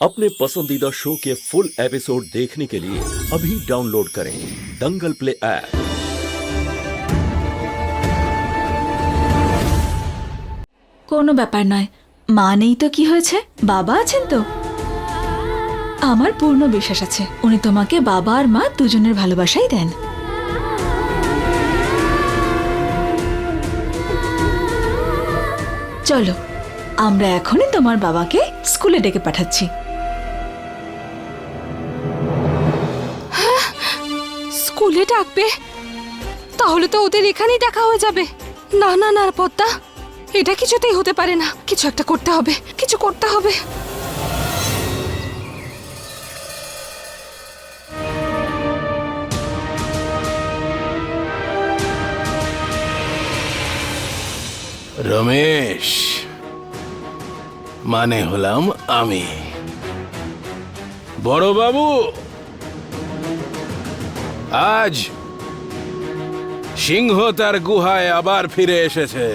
अपने पसंदीदा शो के फुल एपिसोड देखने के लिए अभी डाउनलोड करें दंगल प्ले ऐप। কোনো ব্যাপার নয়, মা নেই তো কি হয়েছে, বাবা আছেন তো। আমার পূর্ণ বিশ্বাস আছে উনি তোমাকে বাবা আর মা দুজনের ভালোবাসাই দেন। চলো আমরা এখনই তোমার বাবাকে স্কুলে ডেকে পাঠাচ্ছি। স্কুলে ডাকবে? তাহলে তো ওদের এখানেই দেখা হয়ে যাবে। না না না পদ্মা, এটা কিছুতেই হতে পারে না। কিছু একটা করতে হবে, কিছু করতে হবে। রমেশ মানে হলাম আমি। বড় বাবু আজ সিংহ তার গুহায় আবার ফিরে এসেছে।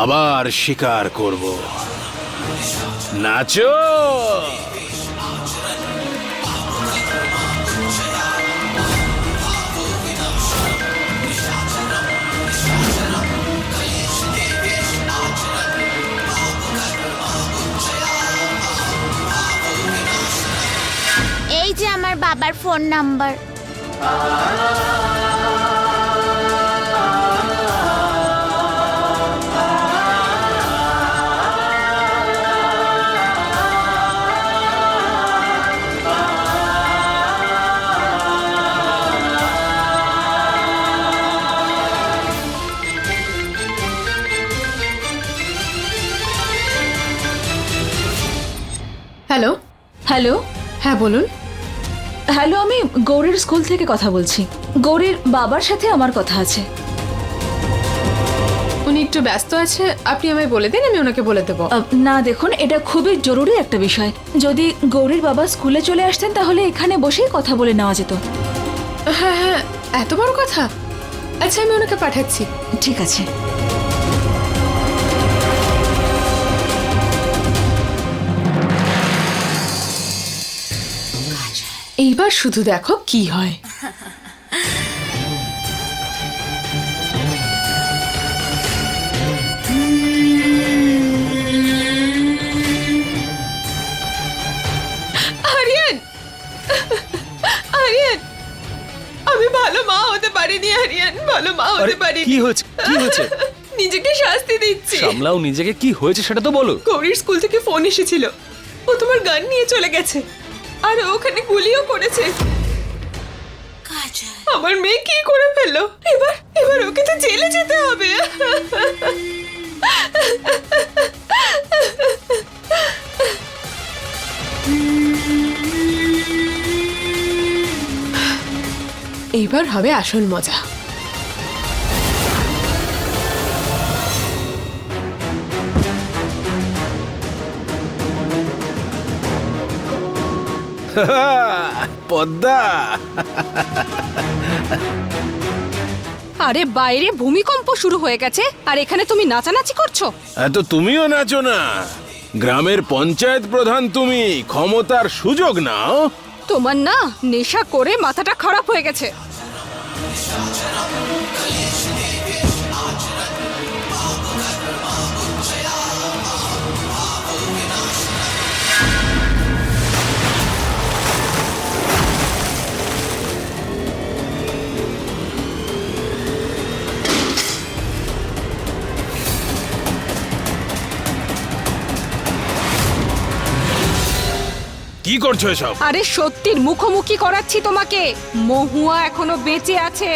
আবার শিকার করব। নাচো। এই যে আমার বাবার ফোন নাম্বার। Hello hello. হ্যাঁ বলুন। হ্যালো, আমি গৌরীর স্কুল থেকে কথা বলছি। গৌরীর বাবার সাথে আমার কথা আছে। উনি একটু ব্যস্ত আছে, আপনি আমায় বলে দিন, আমি ওনাকে বলে দেবো। না দেখুন, এটা খুবই জরুরি একটা বিষয়। যদি গৌরীর বাবা স্কুলে চলে আসতেন তাহলে এখানে বসেই কথা বলে নেওয়া যেত। হ্যাঁ হ্যাঁ, এত বড় কথা। আচ্ছা আমি ওনাকে পাঠাচ্ছি। ঠিক আছে। এইবার শুধু দেখো কি হয়। আরিয়ান, আরিয়ান, আমি ভালো মা হতে পারিনি। আরিয়ান, ভালো মা হতে পারিনি। কি হয়েছে? কি হয়েছে? নিজেকে শাস্তি দিচ্ছি। সামলাও নিজেকে। কি হয়েছে সেটা তো বলো। গৌরীর স্কুল থেকে ফোন এসেছিল, ও তোমার গান নিয়ে চলে গেছে আর ও ওখানে গুলিও করেছে। আমার মেয়ে কি করে ফেললো? এবার এবার ওকে তো জেলে যেতে হবে। এইবার হবে আসল মজা। পদ্মা আরে বাইরে ভূমিকম্প শুরু হয়ে গেছে আর এখানে তুমি নাচানাচি করছো। এত তুমিও নাচো না। গ্রামের পঞ্চায়েত প্রধান তুমি, ক্ষমতার সুযোগ নাও। তোমার না নেশা করে মাথাটা খারাপ হয়ে গেছে। কি করছো এসব? আরে সত্যির মুখোমুখি করাচ্ছি তোমাকে। মহুয়া এখনো বেঁচে আছে।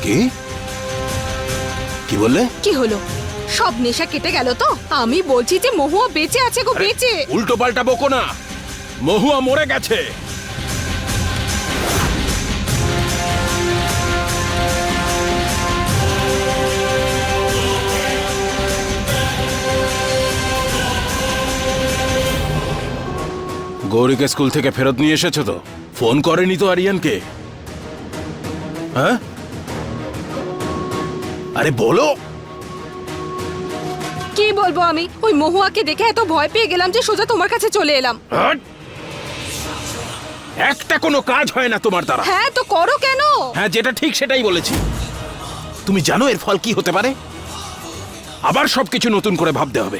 কি কি বললে? কি হলো? সব নেশা কেটে গেল তো? আমি বলছি যে মহুয়া বেঁচে আছে গো, বেঁচে। উল্টো পাল্টা বকো না। মহুয়া মরে গেছে। গৌরীকে স্কুল থেকে ফেরত নিয়ে এসেছো তো? ফোন করেনি তো আরিয়ানকে? হ্যাঁ আরে বলো। কি বলবো আমি? ওই মহুয়াকে দেখে এত ভয় পেয়ে গেলাম যে সোজা তোমার কাছে চলে এলাম। হাট! একটা কোনো কাজ হয় না তোমার দ্বারা। হ্যাঁ তো করো কেন? হ্যাঁ, যেটা ঠিক সেটাই বলেছি। তুমি জানো এর ফল কি হতে পারে? আবার সবকিছু নতুন করে ভাবতে হবে।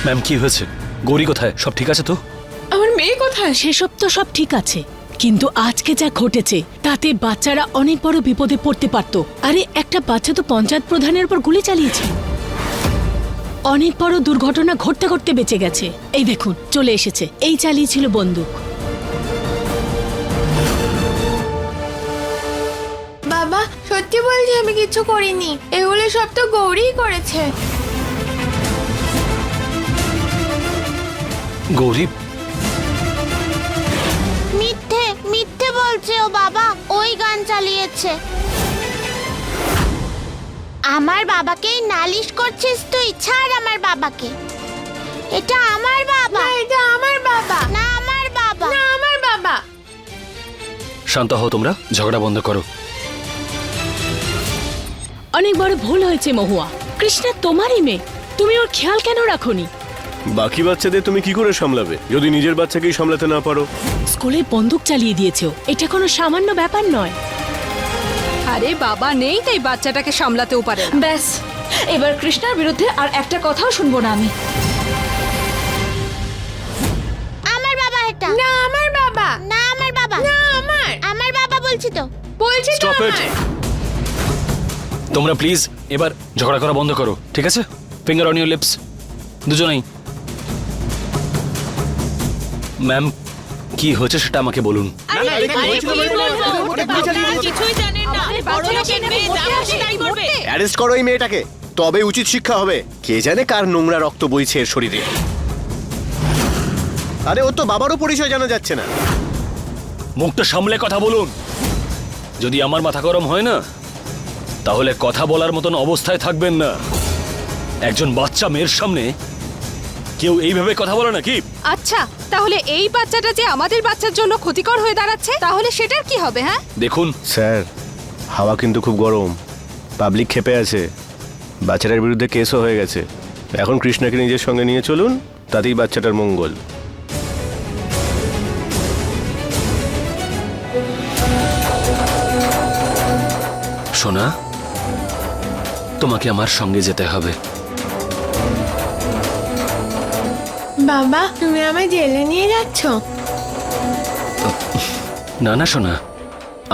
ম্যাম কি হয়েছে? গৌরী কোথায়? সব ঠিক আছে তো? আমার মেয়ে কোথায়? সেসব তো সব ঠিক আছে, কিন্তু আজকে যা ঘটেছে তাতে বাচ্চারা অনেক বড় বিপদে পড়তে পারতো। আরে একটা বাচ্চা তো পঞ্চায়েত প্রধানের উপর গুলি চালিয়েছে। অনেক বড় দুর্ঘটনা ঘটতে ঘটতে বেঁচে গেছে। এই দেখুন চলে এসেছে, এই চালিয়েছিল বন্দুক। বাবা সত্যি বলছি আমি কিছু করিনি, এগুলো সব তো গৌরীই করেছে। গৌরী? মিথ্যে মিথ্যে বলছে ও বাবা, ওই গান চালিয়েছে। আমার বাবাকেই নালিশ করছিস তুই? ছাড় আমার বাবাকে। এটা আমার বাবা। এটা আমার বাবা। না আমার বাবা। না আমার বাবা। শান্ত হও তোমরা, ঝগড়া বন্ধ করো। অনেক বড় ভুল হয়েছে মহুয়া। কৃষ্ণা তোমারই মেয়ে, তুমি ওর খেয়াল কেন রাখোনি? বাকি বাচ্চাদের তুমি কি করে সামলাবে যদি নিজের বাচ্চাকেই সামলাতে না পারো? স্কুলে বন্দুক চালিয়ে দিয়েছো, এটা কোনো সামান্য ব্যাপার নয়। আরে বাবা নেই তাই বাচ্চাটাকে সামলাতেও পারে না। ব্যাস, এবার কৃষ্ণার বিরুদ্ধে আর একটা কথাও শুনবো না আমি। আমার বাবা এটা। না আমার বাবা। না আমার বাবা। না আমার বাবা বলছি তো। বলছি তো স্টপ ইট! তোমরা প্লিজ এবার ঝগড়া করা বন্ধ করো, ঠিক আছে? ফিঙ্গার অন ইউর লিপস, দুজনেই। ম্যাম কি হয়েছে সেটা আমাকে বলুন। অ্যারেস্ট করো এই মেয়েটাকে, তবে উচিত শিক্ষা হবে। কে জানে কার নোংরা রক্ত বইছে এর শরীরে। আরে ও তো বাবারও পরিচয় জানা যাচ্ছে না। মুখটা সামলে কথা বলুন। যদি আমার মাথা গরম হয় না তাহলে কথা বলার মতন অবস্থায় থাকবেন না। একজন বাচ্চা মেয়ের সামনে কেউ এইভাবে কথা বলে নাকি? আচ্ছা তাহলে এই বাচ্চাটা যে আমাদের বাচ্চার জন্য ক্ষতিকর হয়ে দাঁড়াচ্ছে, তাহলে সেটার কি হবে? হ্যাঁ দেখুন স্যার, হাওয়া কিন্তু খুব গরম, পাবলিক ক্ষেপে আছে, বাচ্চাটার বিরুদ্ধে কেসও হয়ে গেছে। এখন কৃষ্ণাকে নিজের সঙ্গে নিয়ে চলুন, তাতেই বাচ্চাটার মঙ্গল। সোনা, তোমাকে আমার সঙ্গে যেতে হবে। বাবা তুমি আমায় জেলে নিয়ে যাচ্ছ? না না সোনা,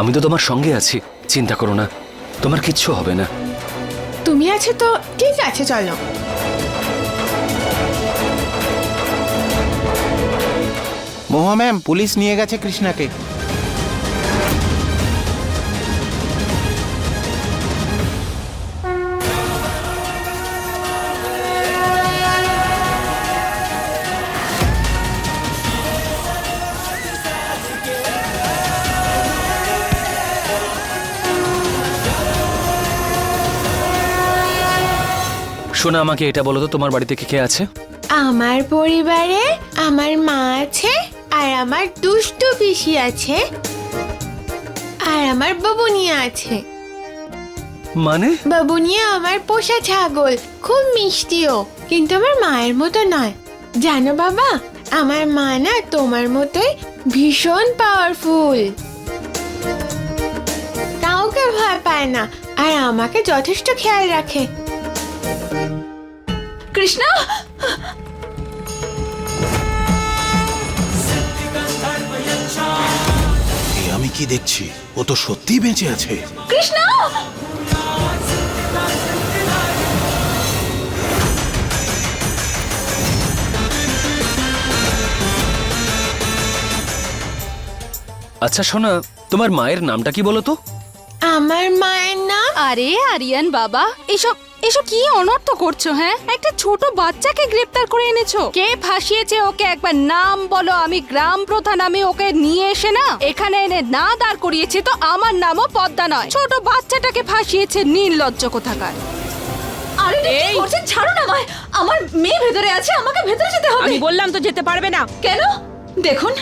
আমি তো তোমার সঙ্গে আছি, চিন্তা করো না, তোমার কিচ্ছু হবে না। তুমি আছো তো ঠিক আছে, চলো। মহুয়া ম্যাম, পুলিশ নিয়ে গেছে কৃষ্ণাকে। সোনা আমাকে এটা বলো তো, তোমার বাড়িতে কে কে আছে? আমার পরিবারে আমার মা আছে, আর আমার দুষ্টু পিসি আছে, আর আমার বাবুনিয়া আছে। মানে? বাবুনিয়া আমার পোষা ছাগল, খুব মিষ্টিও, কিন্তু আমার মায়ের মতো নয়। জানো বাবা, আমার মা না তোমার মতোই ভীষণ পাওয়ারফুল, কাউকে ভয় পায় না, আর আমাকে যথেষ্ট খেয়াল রাখে। কৃষ্ণা! আমি কি দেখছি? ও তো সত্যিই বেঁচে আছে। কৃষ্ণা! আচ্ছা সোনা, তোমার মায়ের নামটা কি বলো তো? আমার মায়ের নাম? আরে আরিয়ান বাবা, এসব এসব কি অনর্থ করছো? হ্যাঁ, একটা ছোট বাচ্চাকে গ্রেফতার করে এনেছো। কে ফাঁসিয়েছে ওকে একবার নাম বলো। আমি গ্রাম প্রধান, আমি ওকে নিয়ে এসে না এখানে এনে না দাঁড় করিয়েছি তো আমার নামও পদ্মা নয়। ছোট বাচ্চাটাকে ফাঁসিয়েছে, নির্লজ্জ কোথাকার। আরে এটা কি করছেন? ছাড়ুন আমায়, আমার মেয়ে ভেতরে আছে, আমাকে ভেতরে যেতে হবে। আমি বললাম তো যেতে পারবে না। কেন? দেখুন,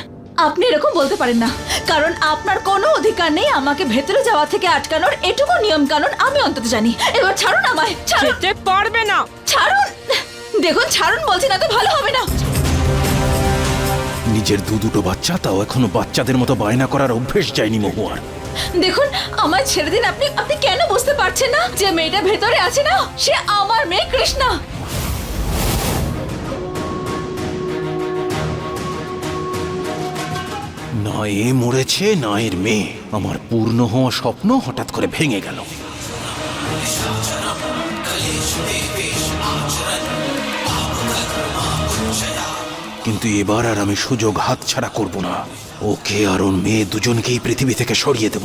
আপনি এরকম বলতে পারেন না, কারণ আপনার কোনো অধিকার নেই আমাকে ভেতরে যাওয়া থেকে আটকানোর। এটুকু নিয়ম কানুন আমি অন্তত জানি। এবার ছাড়ুন আমায়, ছাড়ুন। যেতে পারবে না। ছাড়ুন, দেখুন ছাড়ুন বলছি, না তো ভালো হবে না। নিজের দুটো বাচ্চা, তাও এখনো বাচ্চাদের মতো বায়না করার অভ্যেস যায়নি মহুয়ার। দেখুন আমায় ছেড়ে দিন। আপনি আপনি কেন বুঝতে পারছেন না যে মেয়েটা ভেতরে আছে না, সে আমার মেয়ে কৃষ্ণা। না এ মরেছে, না এর মেয়ে। আমার পূর্ণ হওয়া স্বপ্ন হঠাৎ করে ভেঙে গেল। কিন্তু এবার আর আমি সুযোগ হাতছাড়া করব না। ওকে আর ওর মেয়ে দুজনকেই পৃথিবী থেকে সরিয়ে দেব।